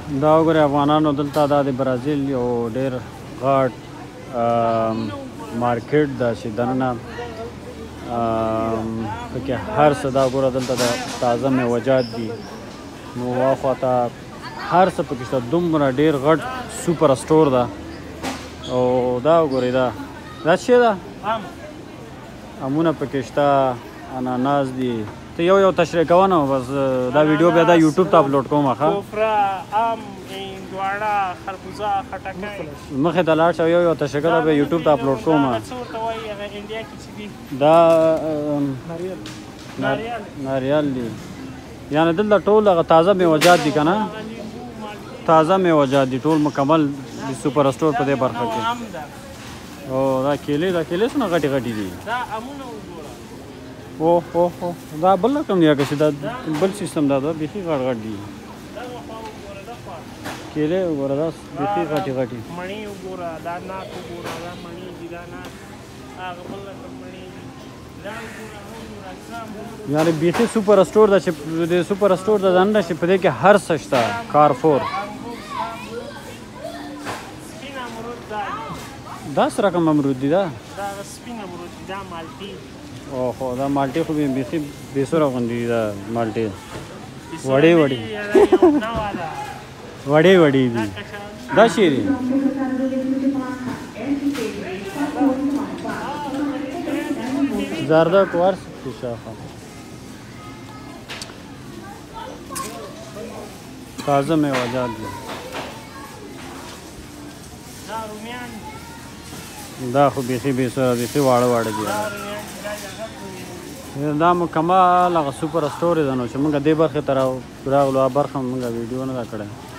دا وګورئ افغانانو دلته دا د برازیل یو ډېر غټ مارکیټ ده چې دننه پکې هر څه دا وګوره دلته د تازه میوه‌جات دي نو واخواته هر څه پکې شته دومره ډېر غټ سوپر سټور ده او دا وګورئ دا څه شی ده امونه پکې شته اناناس دي ته یو تشریح کوه نو بس دا ویډیو بیا دا یوټیوب ته اپلوډ کوم ښه کوفره ام هندواړه خربوزه خټکی مخې ته لاړ شه یو تشریح کوه بیا یوټیوب ته اپلوډ کوم څه ورته وایي هغه انډیا کې چې دي دا ناریل ناریل دي یعنې دلته ټول هغه تازه میوه‌جات دي که نه تازه میوه‌جات دي ټول مکمل د سوپر سټور په دې برخه کې او دا کیلې څونه غټې غټې دي دا امونه وګوره اوه دا بل رقم دی که دا بل سیستم دا بیخي غټ غټ دي کیلې وګوره دا بیخي غټې غټې مڼې وګوره دا ناک وګوره دا مڼې دي دا ناک هغه بل رقم مڼې دي دا وګوره یعنې بیخي سوپر سټور ده چې د سوپر سټور ده دننه چې په دې کې هر څه شته کارفور سپین امرود دا دا څه رقم امرود دي دا سپین امرود دي دا مالټې اوهو دا مالټې خو بیخي بېسوره غوندې دي دا مالټې وړې دي دا شی دي زردک ورس شاخه تازه میوه‌جات دي دا خو بیخي بېسوره بیخي واړه دي دا مکمل هغه سوپر سټور دی نو چې موږ دې برخې ته راغلو برخه موږ ویډیو نه ده کړې